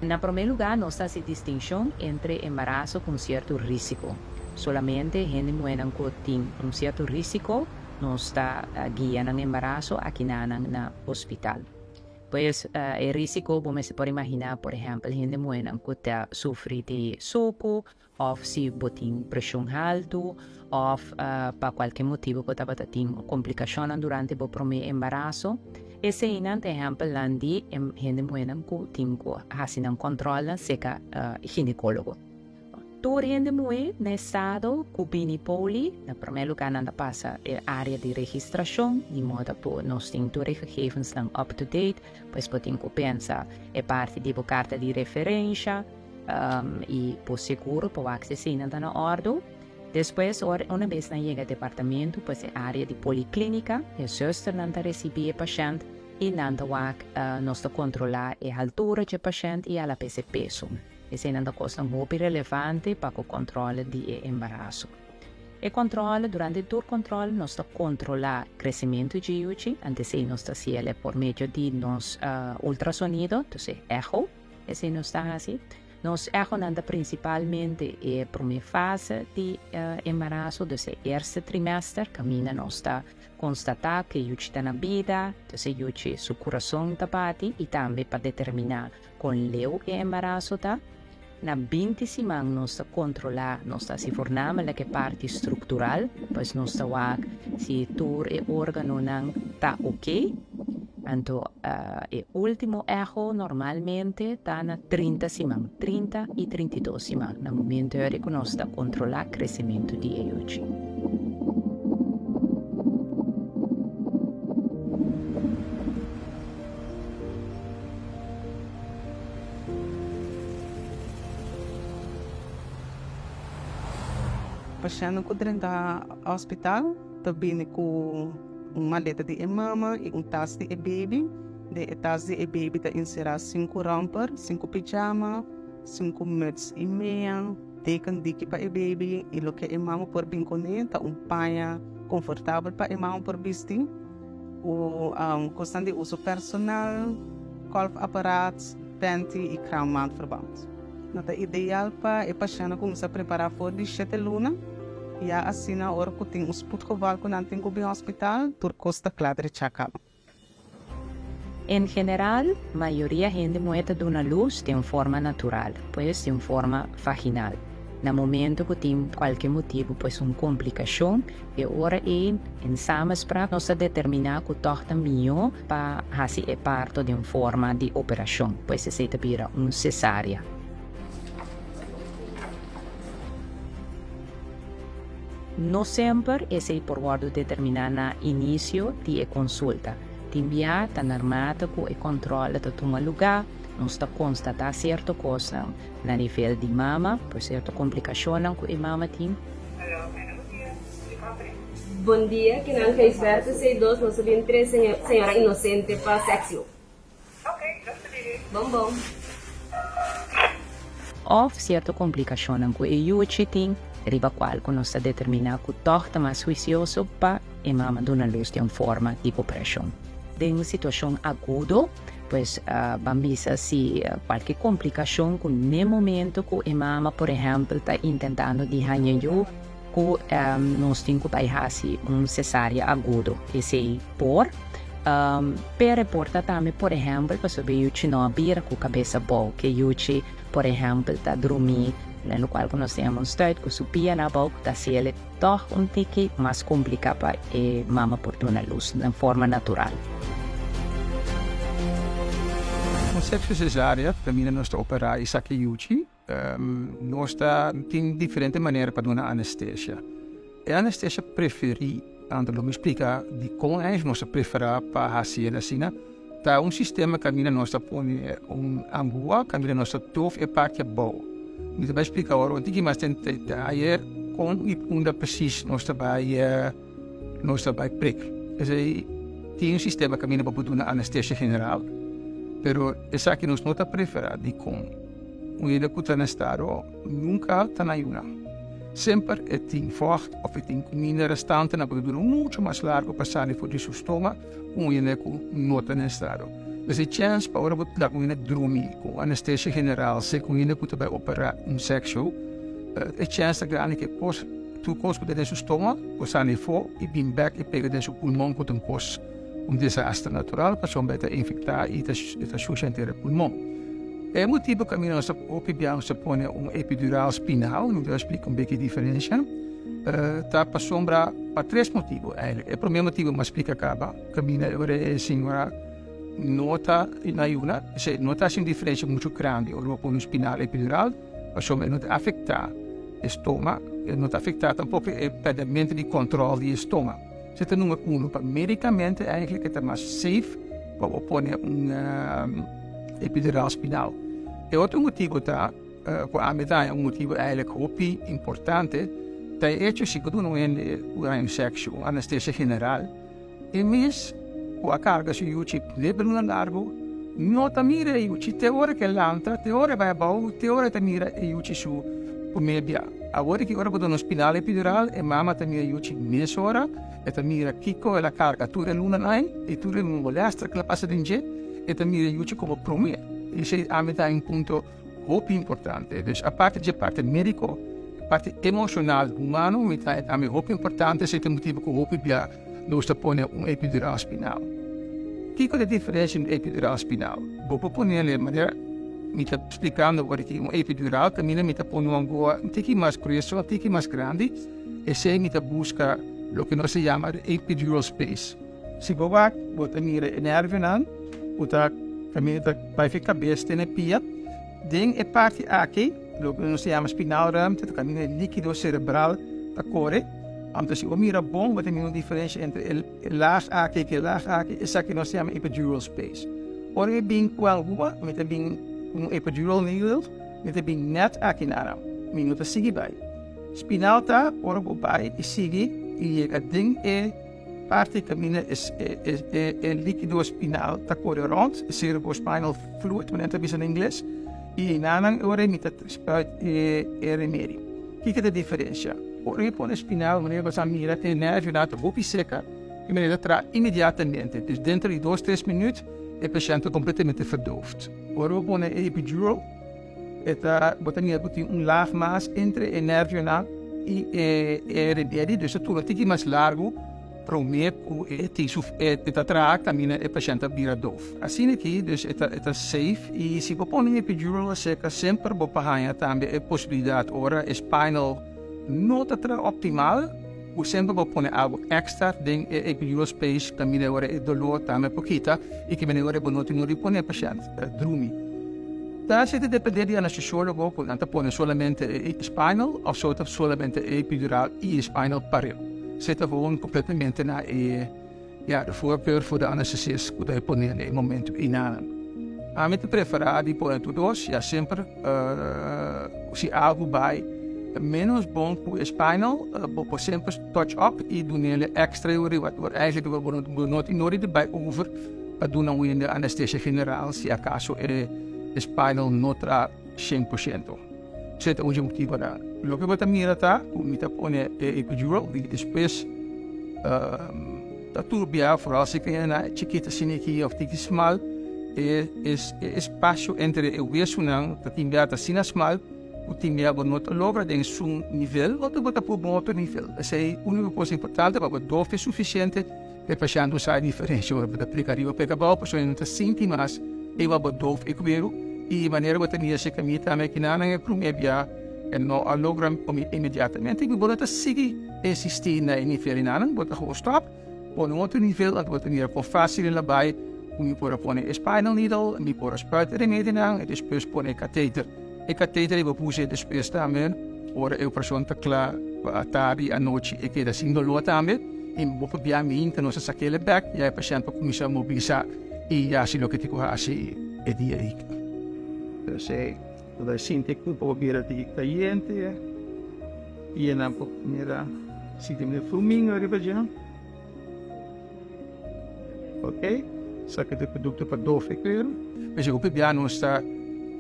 En primer lugar, no está esa distinción entre embarazo con cierto riesgo. Solamente gente muere con un cierto riesgo no está guiando en embarazo aquí en el hospital. Pues el riesgo, como se puede imaginar, por ejemplo, gente muere que sufre de soco, o si tiene presión alta, o por cualquier motivo que tiene complicaciones durante el primer embarazo. Ese es un ejemplo de gente muere que tiene un control seca ginecólogo. Toda gente muere en estado que poli, en primer lugar, pasa el área de registración, de modo que nos tienen todos los gegevens up-to-date, pues podemos pensar en parte de la carta de referencia y por seguro por acceder a la orden. Después, una vez que llega al departamento, pues el área de policlínica, el zuster recibe el paciente y nos controla la altura del paciente y la peso. Essa é uma coisa muito relevante para o controle do embaraço. O controle, durante todo o controle, nós controlamos o crescimento de Yuchi, antes de nós fazemos por meio de nosso ultrassonido, então eco, esse nós está assim. Nós eco anda principalmente a primeira fase de embaraço, do primeiro trimestre, caminha nós está constatar que Yuchi está na vida, então Yuchi, seu coração está bate, e também para determinar com o embaraço está. Na 20 semanas, nós controlamos, nós se formamos a parte estrutural, pois nós se todo o órgão não está ok. Então, o último eco normalmente está na 30 semanas, 30 e 32 semanas, no momento em que nós controlamos o crescimento de Yuchi. Paciente que dentro do hospital também com uma maleta de mama e taça de baby. De taça de baby está inserir 5 romper, 5 pijama, 5 muts e meia, teken diki para o baby e o que a mama por bem com ele, tá paia confortável para a mama por vestir. O constante uso personal, kolfaparaat, panty e kraammaandverband. Dat is ideal para o paciente começar a preparar para de 7 lunas. E assim, na hora que tem um spoedgeval que não tem que ir ao hospital, por costa claro de check-up. Em geral, a maioria da gente muere de uma luz de forma natural, pois de forma vaginal. No momento que tem qualquer motivo, pois uma complicação, e ora em samenspraak nós determinar que torta melhor para fazer o parto de uma forma de operação, pois se vira uma cesárea. Não sempre é por guardo determinar no início da consulta. Também está normal que o controle de tomar lugar, não está constatar certa coisa na nível de mama, por certa complicação que a mama tem. Bom dia, que não fez certo, sei dois, nós sabemos três senhora inocente para sexo. Ok, já sabia. Bom. Ou certa complicação que a Yuchi tem, riba qual que nós determinar que torta mais juicioso para a mama dar luz de uma forma de opressão. De uma situação aguda, pois vamos se qualquer complicação que no momento que a mama, por exemplo, está tentando de ranhar que nós temos que fazer uma cesárea aguda, que se por per reporta também, por exemplo, para saber Yuchi não abrir com a cabeça boa, que Yuchi, por exemplo, está dormindo, no qual nós temos estado que subia na boca, está sendo toch um tique mais complicado para a mama por dar luz, de forma natural. O conceito cesárea, também nós operar isso aqui Yuchi, nós temos diferentes maneiras para dar anestesia. A anestesia preferida, Antônio me explica de como nós preferimos para fazer assim, tá sistema que nós põe angua, que nós tof e parte boa. Me vai explicar agora, o que mais tem aí com onde precies nós vai prick. Esse tem sistema que para poder anestesia general. Pero essa que nós não preferimos de como ele que está no estado nunca está na una. Sempre tem forte ou tem comida restante na poder muito mais largo passar por isso estômago, ele que não está no estado. Dus a chance para ora botar com ele dormir com anestesia general, se com ele puta vai operar sexo, a chance grande que tu cos puta dentro do estômago, cos ali for e bem back e pega dentro do pulmão com cos desastre natural, para sombra infectar e tá suja inteira pulmão. É motivo que nós opiniamos se põe epidural spinal, não eu explico pouco a diferença. Tá para sombra para três motivos. O primeiro motivo, mas explica acaba, caminha agora é senhora nota na una, se nota assim diferença muito grande, ou por um spinal epidural, para sombra não afetar o estômago, não afetar tampouco o pedimento de controle do estômago. Se tem número 1 para medicamente eigenlijk é mais safe para pôr epidural spinal. E outro motivo tá, com a medalha é motivo eigenlijk hopi importante. Tá hecho se quando não é um sexo, anestesia general, e mesmo com a carga se yuchi lebe no largo, não tá mira yuchi te hora que lanta, te hora vai abaixo, te hora tá mira yuchi su pomebia. Agora que ora quando no spinale epidural e mama tá mira yuchi meia hora, e tá mira kiko e la carga tu re luna nai, e tu re non molestra che la passa dinge, e tá mira yuchi come promia. E se a metà un punto hopi importante, dus a parte medico, parte emocional humano, metà a me hopi importante se tem motivo que hopi bia nós tá põe epidural spinal. Que é a diferença entre epidural spinal? Vou pôr nele maneira me tá explicando agora que epidural caminha me tá põe agora um pouquinho mais grosso, um pouquinho mais grande, e se me tá busca o que nós se chama epidural space. Se vou lá, vou tá mira nerve não, vou tá caminha tá vai ficar cabeça na pia, den é parte aqui, o que nós se chama spinal ram, tá caminha líquido cerebral tá corre. Então, se o mira bom, vai ter uma diferença entre o laag aqui e o laag aqui, isso aqui nós chamamos epidural space. Ora, é bem com alguma, mas é bem um epidural needle, mas é bem net aqui na arma. Minuto sigue vai. Spinal tá, ora vou vai e sigue, e a ding é parte que caminha é líquido spinal, tá corre rond, cerebrospinal fluid, mas não é em inglês, e na ora me tá é remédio. O que é a diferença? Ora, põe a spinal, wanneer você mira, tem nerve na roupa seca, e wanneer dat imediatamente. Dus dentro de 2-3 minutos, o paciente completamente verdoofd. Ora, põe a epidural, botar um laag mais entre o nerve na e o remédio, dus het wordt een mais largo, para o médico tratar caminha o paciente vira doof. Assim aqui, dus é safe, e se você põe a epidural seca, sempre você tem também a possibilidade, ora, spinal não está optimal, o sempre vou pôr algo extra dentro do epidural space, também agora é dolor também pouquita, e que agora é bom não pôr o paciente dormir. Tá, se depende de anestesiólogo, portanto pôr somente spinal ou somente epidural e spinal pareo. Se tá gewoon completamente na de voorkeur voor de anesthesist que vai pôr no momento inaan. A mim preferar de pôr tudo dois, sempre se algo vai menos bom para o spinal, vou sempre touch up e doen ele extra uren, wat eigenlijk we nodig bij over, doen een anesthesia general, se acaso o spinal não está 100%. Esse é o motivo da. O que você mira tá, o mita põe epidural, e depois a turbia, vooral se que na chiquita siniki of tiki smal, espaço entre o wesunang, que tem beta sinasmal, o time não logra em um nível, ou botar por um outro nível. Essa é a única coisa importante, para o dofe é suficiente, para o paciente não sair diferente. Ora, para aplicar o pega-bal, a pessoa não está sentindo, mas eu vou dofe e comer, e a maneira que eu tenho esse caminho também, que não é para o meu dia, e não logra imediatamente, e eu vou seguir insistir na nível inaan, vou dar stop, para um outro nível, eu vou ter por fácil lá vai, eu vou pôr spinal needle, eu vou pôr remédio inaan, e depois pôr catéter. E catéter eu vou pôr depois também, ora eu pessoa está claro, à tarde, à noite, e que assim dolor também, e vou pôr a mim, que não se saque ele back, e aí o paciente vai começar a mobilizar, e assim o que te corre assim, é dia aí. Então, se eu sinto que eu vou vir aqui caliente, e eu não vou primeiro, se tem um fuminho, arriba já. Ok? Só que o produto para doce, claro. Mas eu vou não está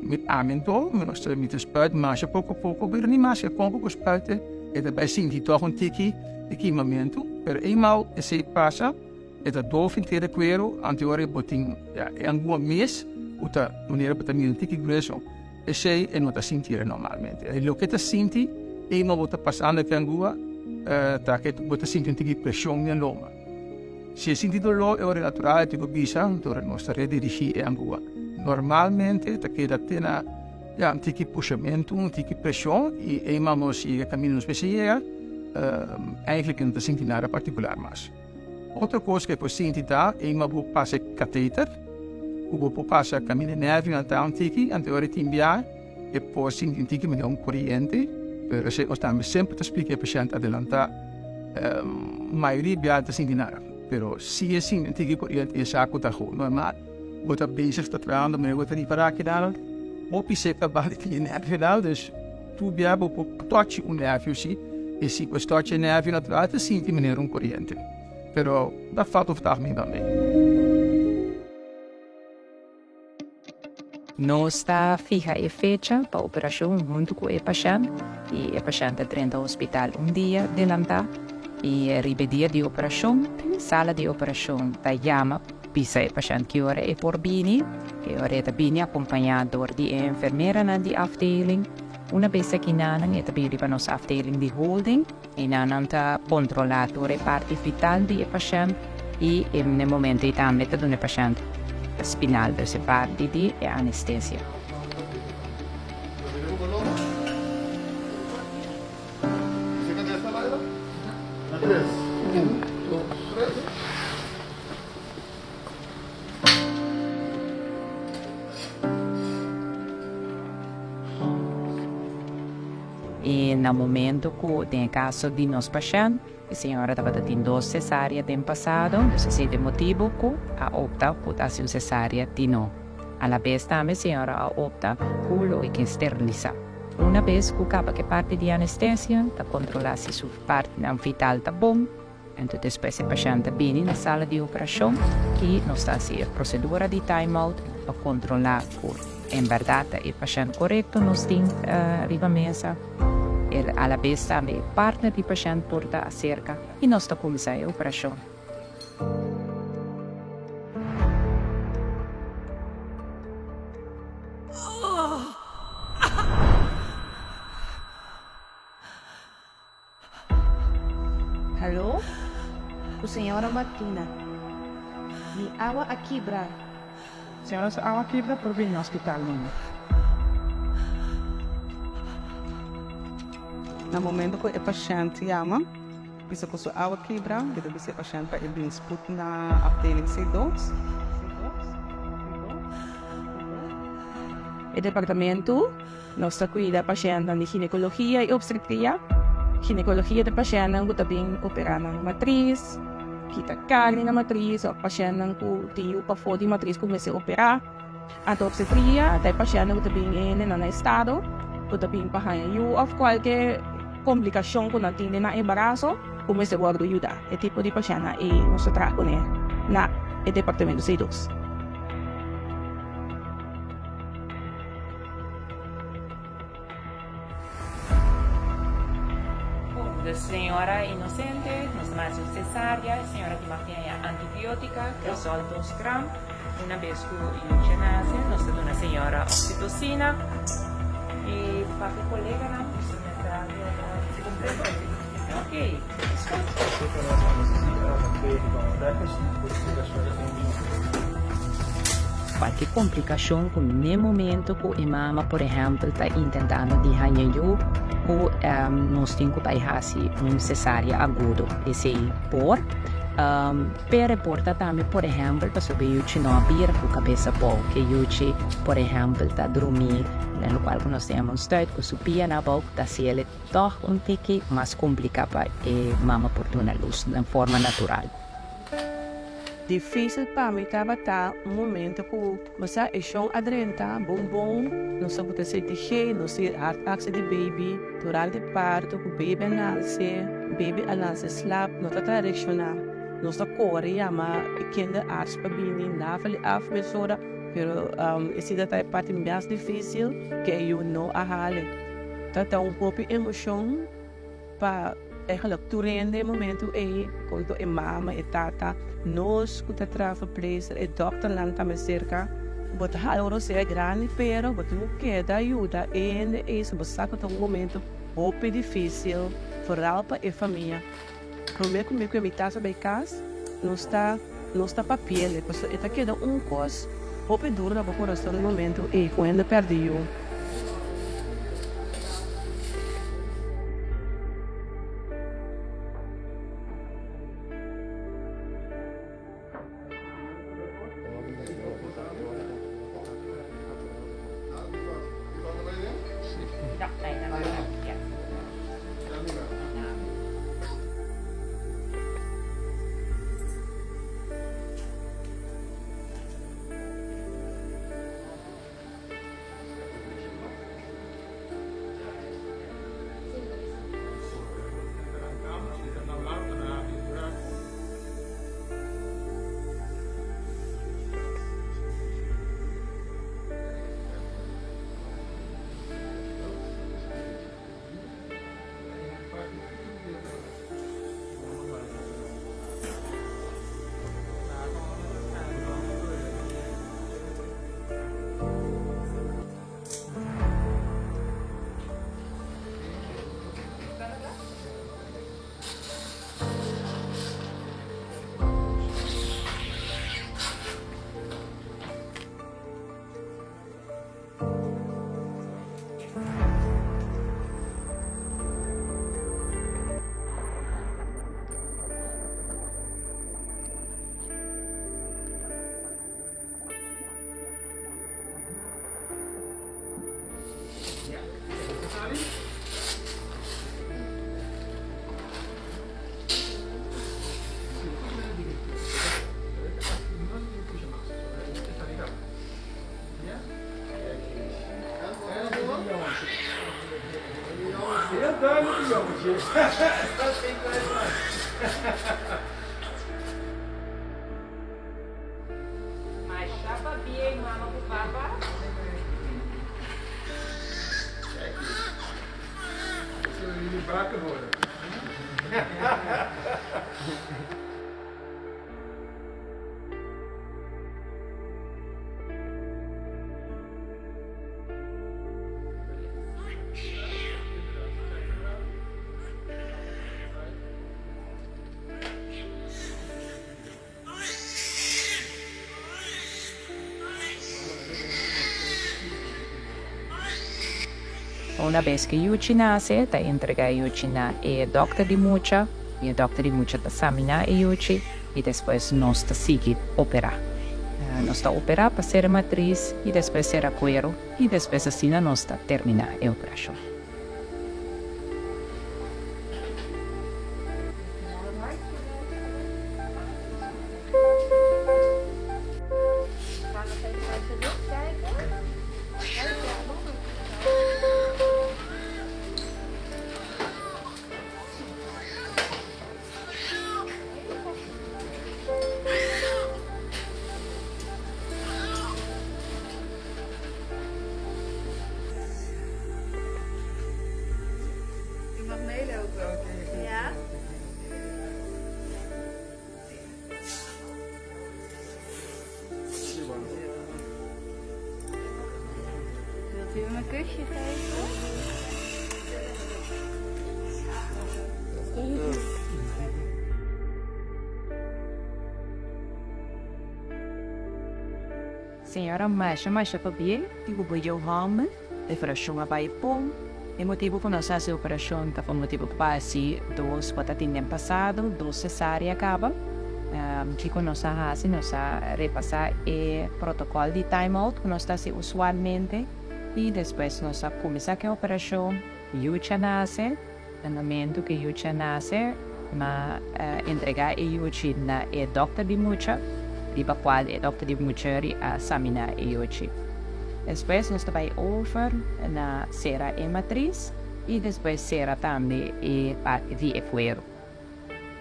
met aumento, nós estamos met de spuit, maar pouco a pouco, weer niet maar com spuiten, e daarbij zien die toch een tikkie momento, per eenmaal se passa, Het dat doof in tere kwero, antiore boting, ja, angua mes, uta unere botamil tiki grueso. E sei e nota sentire normalmente. E lo che ta senti, e ma bota passando che angua, ta che bota senti un tiki pressione nell'oma. Se hai sentito lo è ora naturale, tipo bisa, dove nostra rete di sci e angua. Normalmente, ta che da tena, ja, un tiki pushamentu, un tiki pressione, e ma mo si cammino speciale, eigenlijk não te senti nada particular mais. Outra coisa que eu sinto tá é uma boa passe catéter, uma boa passe caminho nerve na tiki, anterior timbia, e poi sinto um tiki melhor corrente, per se nós estamos sempre a explicar para paciente adelantar, maioria bia te senti nada, pero se assim um tiki corrente é saco tá ruim, normal, bota bezig te trabalhando, mas bota niet para aqui dar, op se acabado de nerve lá, dus tu bia bo toque nerve sim. E se questo c'è nervi naturale ti senti in maniera un corriente, però da fatto farmi da me. Não está fija a fecha para a operação junto com o paciente e o paciente entra ao hospital dia adelantar e arriba dia de operação, sala de operação da chama, pisa o paciente que ora é por bini e ora é bini acompanhado de enfermeira na de afdeling. Una vez que nanan é também para nossa afdeling de holding e nanan está controlado a parte vital do paciente e no momento também está do paciente spinal dessa parte de anestesia. E no momento que tem caso de nosso paciente, a senhora estava tendo 2 cesáreas no passado, esse é o motivo que a opta por fazer uma cesárea de novo. A la vez também a senhora opta por o que esterilizar. Uma vez que acaba que parte de anestesia, está controlada se sua parte vital está bom, então depois o paciente vem na sala de operação, que nós está a procedura de time-out para controlar por em verdade o paciente correto, nós temos arriba a mesa. A la vez também o partner do paciente porta acerca e nós está começando a operação. Alô? O senhora Martina. Me awa aqui, bra. Senhora, sa awa kibra por vir no hospital ninyo. No momento que o paciente chama, bisa ko sa awa kibra, dito bisa o paciente pa ibing sput na afdeling C2. O departamento nós cuida da paciente de ginecologia e obstetria. Ginecologia da paciente que também opera na matriz, kita carne na matriz, o paciente que tem o pafo de matriz começa a operar. A obstetria da paciente que também é no estado, que também pahanha of qualquer complicação que não tem na embaraço, começa a ajudar. É tipo de paciente e nós trabalhamos na departamento C2. A senhora inocente, nós mais cesárea, a senhora que mantém a antibiótica, que resolve 2 gramas. Uma vez que o Yuchi nasce, nós temos a senhora oxitocina. E para o colega, não, se completa. Ok, qualquer complicação que no momento que a mama, por exemplo, está tentando de ranhar ou nós temos que fazer uma cesárea aguda. Esse por reporta também, por exemplo, para saber que não vira com a cabeça boa, que por exemplo, está dormindo, no qual nós temos estado que subia na boca, está se ele torna um pouco mais complicado para a mama por uma luz, de forma natural. Difícil para mim trabalhar momento que você é chão adrenta, bom, não sabe o que se deixa, não sei a taxa de baby, durante o parto, o baby nasce, slap, não está tradicional, não está corre, mas quando a aspa bem, lava-lhe a pessoa, pero esse é a parte mais difícil que eu não arrale. Então, um pouco de emoção para eigenlijk toerende momento quando e mama e tata nos kuta trafa place e dokter lanta me cerca bot haloro se grande pero bot não queda ajuda e isso bosaco um momento muito difícil vooral para a família. Primeiro comigo que me tassa bem casa não está papel, porque está queda coisa muito duro na boca no momento e quando perdiu. Mas chapa bem, mama com papa. Una vez que Yuchi nace, te entrega Yuchi na e doctor di mucha, e o doctor di mucha te examina e Yuchi, e depois nós te sigue operar. Nós te operar para ser matriz, e depois ser cuero, e depois assim nós te terminar a operação. Ja? Wilt u hem een kusje geven? Senhora Masha Fabier, digo por eu home, de operação a vai pom. O motivo por nós fazer a operação tá foi motivo para se dois patatinhas passado, dois cesárea acaba. Que nós fazemos, nós repassar o protocolo de time-out que nós fazemos usualmente e depois nós começar a operação. Yucha nasce, no momento que Yucha nasce, mas entregar a Yuchi na doctor de mucha, e para qual o doctor de mucha examina a Yuchi. Depois nós vai over na cera e matriz e depois cera também e parte de fuero.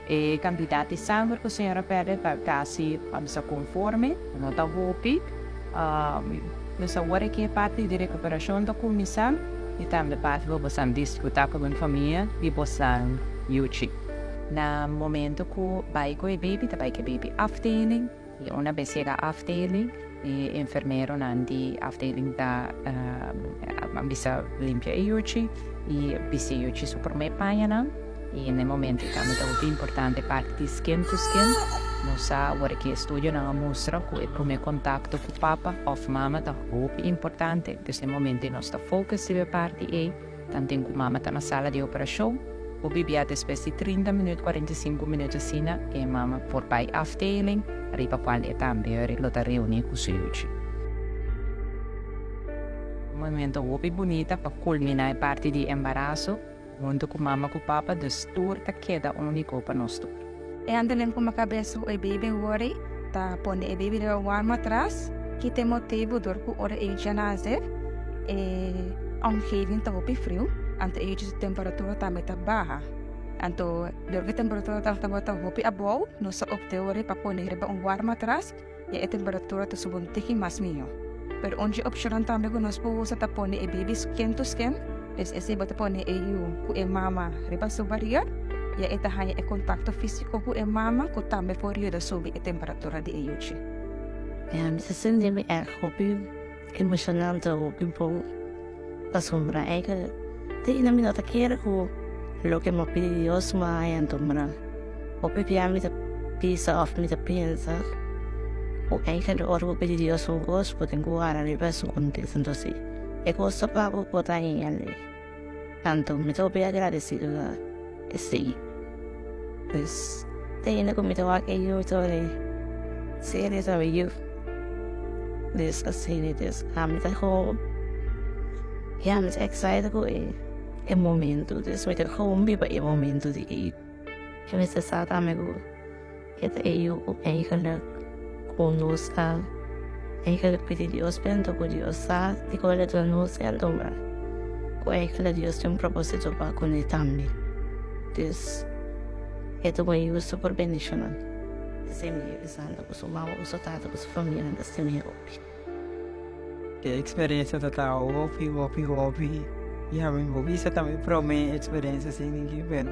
E quantidade de sangue que a senhora pede para quase vamos conforme, não está roupi. Nós agora que é parte de recuperação da comissão e também parte de você discutir com a família e você Yuchi. Na momento ko bai ko baby, tabay ke baby afdeling. Una vez llega afdeling, enfermero nandi afdeling da bisa limpia Yuchi. E bisa Yuchi super me payana. E nel momento kami da ubi importante parte di skin to skin. Nosa ora che studio na mostra ku e prime contatto ku papa of mama da ubi importante. Nel momento nostra focus di parte e tanto in mama ta na sala di operazione. Ubi biate spesi 30 minuti, 45 minuti sina e mama por bij afdeling. Arriva quando è também lo da riunione con Yuchi. Momento ubi bonita per culminare parte di embarazo. Junto com mama com papa, dus turta queda único para nós. E andelen com a cabeça o baby worry, tá pone o baby no warm atrás, que tem motivo dor com ora e janazer, e omgeving tá op frio, ante e de temperatura tá meta baixa. Anto dor que temperatura tá meta op above, nós opte ora para pone reba warm atrás, e a temperatura tá subon tiki mais minho. Pero onde opção também com nós usa tá pone o baby skin to skin. Esse bota pone ku e mama riba subaria ya ita hanya e kontakto fisiko ku e mama ku tambe período subi e temperatura di Yuchi. Se sentimi hobby emocional da hobby po pasombra eka te ina mi nota kera ku lo que mo pidi Dios ma ayan tomra hobby piami ta pisa of mi ta pensa o eka do orgo pidi Dios o gos poten guara riba su contexto entonces e cosa pago potrai alle tanto mi trovo agradecido e sì pues tengo come te va che io tore series of you this a scene this I'm at home yeah I'm excited go e momento this with the home bi e momento di che mi sta stata me go che te io e che conosca e che pedi Dios pento con Dios sa di quelle tue nosse al domra e che Dios tem proposito para con i tambi this è tu mai uso per benedizione sempre usando con sua mamma con sua tata con sua famiglia nella stessa che esperienza total hobby e a mim hobby se também para mim experiência assim ninguém vê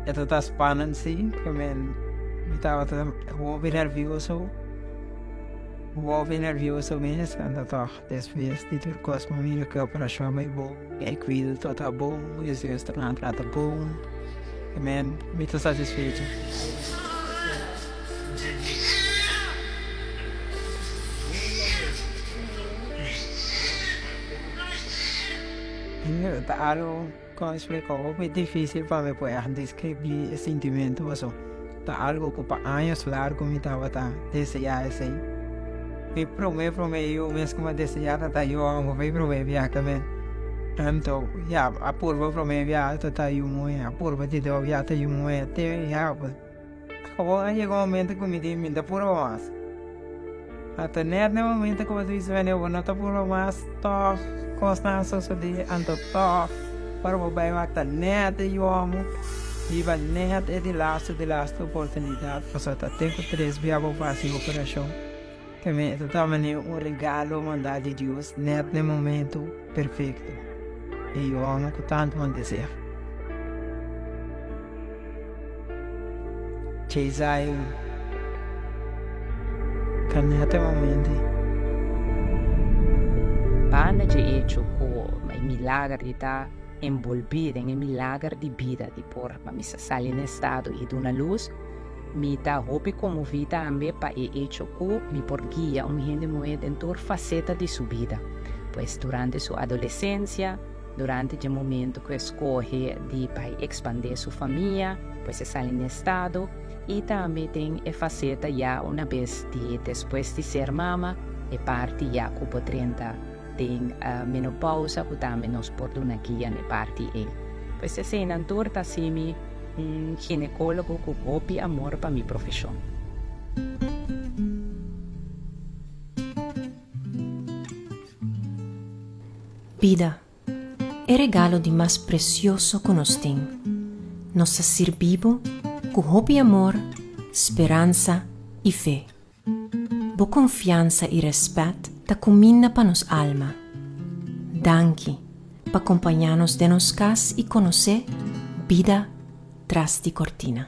é total spannend sim que me estava hobby nervioso mesmo, anda toch, después de ter coisa família que a operação é bom, e cuido todo tá bom, e os restaurantes tá bom, e me estou satisfeito. Tá algo, como explicou, muito difícil para mim poder descrever esse sentimento, mas tá algo que para anos largo me estava desejando assim. E para mim eu mesmo como desejava tá eu amo vai para mim viajar também então já a curva para mim viajar tá eu muito a curva de eu viajar tá eu muito até já como chegou um momento que me dei muita pura mais até no momento que eu disse eu vou não tá pura mais tô constância só de então tô para o bem até neta eu amo e vai neta é de last oportunidade para tá tempo 3 viajar para fazer operação que me totalmente regalo mandado de Deus nesse momento perfeito e eu amo com tanto me desejo Cesai que nesse momento Banda de hecho com o milagre de estar envolvido em milagre de vida de por me sair em estado e de uma luz mi ta hopi comovida também para o hecho que me por guia gente muito dentro faceta de sua vida. Pois durante sua adolescência, durante o momento que escolhe de para expandir sua família, pois sai em estado, e também tem a faceta já uma vez de depois de ser mama, e parte já com 30 tem a menopausa, que também nos pode uma guia na parte e. Pois assim, na torta assim, ginecólogo com hobby amor para minha profissão. Vida é regalo de mais precioso que nós temos. Nós servimos com hobby amor, esperança e fé. Boa confiança e respeito da caminha para nos alma. Danke para acompanhar-nos de nos casa e conhecer vida tras di cortina.